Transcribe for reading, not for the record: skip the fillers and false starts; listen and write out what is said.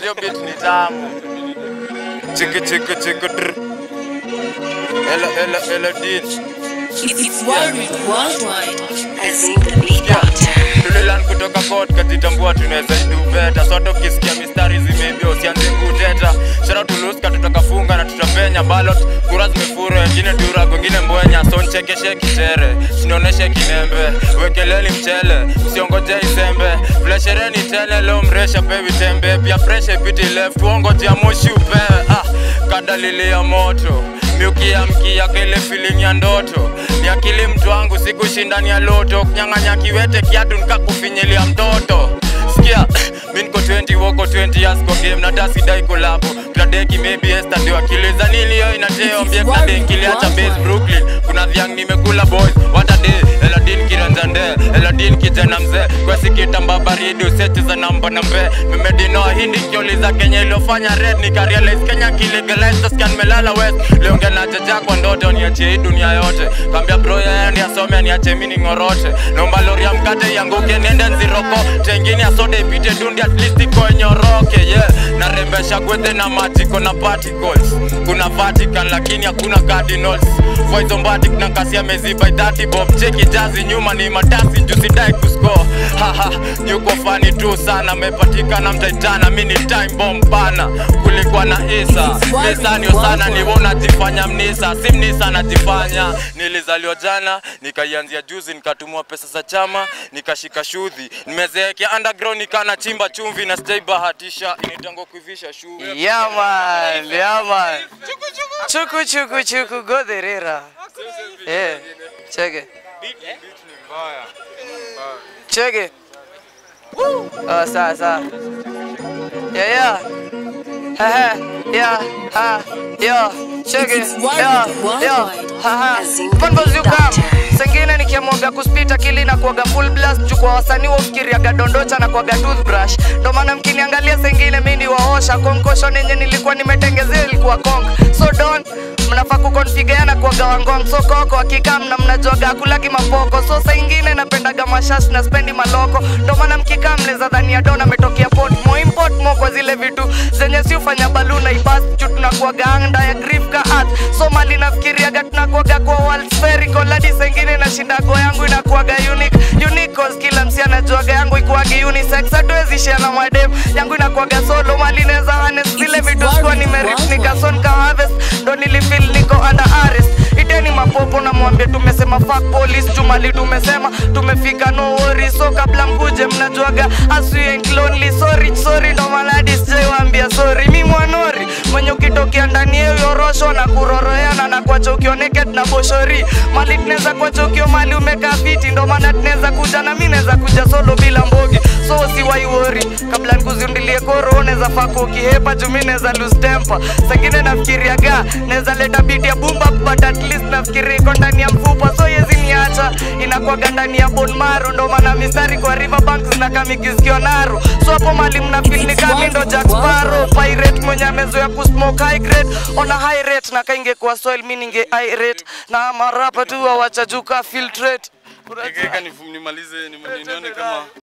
Yo beat ni tamu. Chiki drr. Ella did. It's worldwide. Azim the beat doctor. Tulilan kutoka court katitambua tunaweza do better. Soto kisikia mistari zimeibia usianze kuteta. Shout out to Luska tutakafunga na tutapenya ballot. Kura zimefuru wengine dura wengine mbwenya. Son chekeshe kitere. Sinioneshe kinembe. Wekeleni mchele. Msiongoje isembe. Fleshereni tele leo mresha baby tembe. Pia fresh piti left. Uongoje moshi upewe. Kadalili ya moto. Mkia kele feeling ya ndoto. Ni akili mtu wangu siku shindani ya loto. Kunyang'anya kiwete kiatu nikakufinyilia mtoto. Sikia, mimi niko 20 wako 20 years kwa game na dasi dai collab. Gradeki maybe Esther ndio akiliza nili yo inateo mbia na denkili acha base Brooklyn. Kuna vyang nimekula boys, what a day. Eladin kiranzande, Eladin kijana mzee. Kwa sikita mbabaridu seti za namba nambe. Memedino hindi kioliza Kenya ilofanya red. Nikarealize Kenya kilegalize scan melala west. Leo ngena jaja kwa ndoto niachie hii dunia yote. Kambia bro ya ndi asome niache mini ngorote. Naomba lori ya mkate yanguke nende nziroko. Tengini asode ipite dundi at least iko nyoroke yeah. Narembesha gwethe na matiko na particles. Kuna Vatican lakini hakuna cardinals. Voice ombatic na kasi ya meziba 30 bob. Cheki jazi nyuma ni matasi njusidai kusko. Haha, yuko funny tu sana. Mepatika na mtaitana mini time bomb bana. Kulikuwa na Isa Nisanyo sana niwona jifanya mnisa. Si mnisa na jifanya. Nilizaliwa jana, nikaianzia juzi. Nikatumua pesa za chama, nikashika shudhi. Nimezeekea underground nikana chimba chumvi. Na stay bahatisha, initango kuivisha shu. Yeah man. Chuku godherera. Check it. Check it. Oh, sa. Yeah. Yeah. Check it. Sengine nikiamwambia kuspita kili na kuaga full blast. Jukwa wasanii wafikiria gadondocha na kuaga toothbrush. Ndo maana mkiniangalia sengine mimi waosha. Konkosho nenye nilikuwa nimetengezea ilikuwa konk. So don't mnafaa kuconfigure na kuaga wangong. So koko hakika mnajuaga kulaki mapoko. So sengine napendaga mashash na spendi maloko. Ndo maana mkikaa mnaweza dhani ya dona metokea port. Mo import mo kwa zile vitu zenye si ufanya baluna ibas. Tunakuaga anga ya grip ka art. So mali nafikiriaga tunakuaga kwa world spherical. Hadi sengine na shindago yangu inakuaga unique cause kila msi anajuaga yangu ikuaga unisex. Hatuwezi share na madem yangu inakuaga solo. Mali neza harness zile vitu sikuwa nimerip nikason ka harvest. Ndo nilifeel niko under arrest. Iteni mapopo na mwambie tumesema fuck police. Jumali tumesema tumefika no worries. So kabla mkuje mnajuaga as we ain't lonely. Sorry ndo maladi sijai waambia sorry. Mi mwanori mwenye ukitokea ndani yeo rosho na kuroroeana na kuacha ukioneket na boshori. Mali tuneza kuacha ukio mali umeka fiti. Ndo maana tuneza kuja na mi neza kuja solo bila mbogi. So si wai worry kabla nikuziundilie koro neza fako ukihepa jumi neza lose temper. Sengine nafikiriaga neza leta beat ya boom bap but at least nafikiri iko ndani ya mfupa. So yezi niacha inakuaga ndani ya bone marrow. Ndo maana mistari kwa riverbanks na kamikizikio naro. So hapo mali mnafeel ni kami ndo Jack Sparrow. Pirate mwenye amezoea kusmoke high grade on a high rate. Na kainge kwa soil meaning high rate. Na marapa tu wawacha juka filtrate. Nimalize nione kama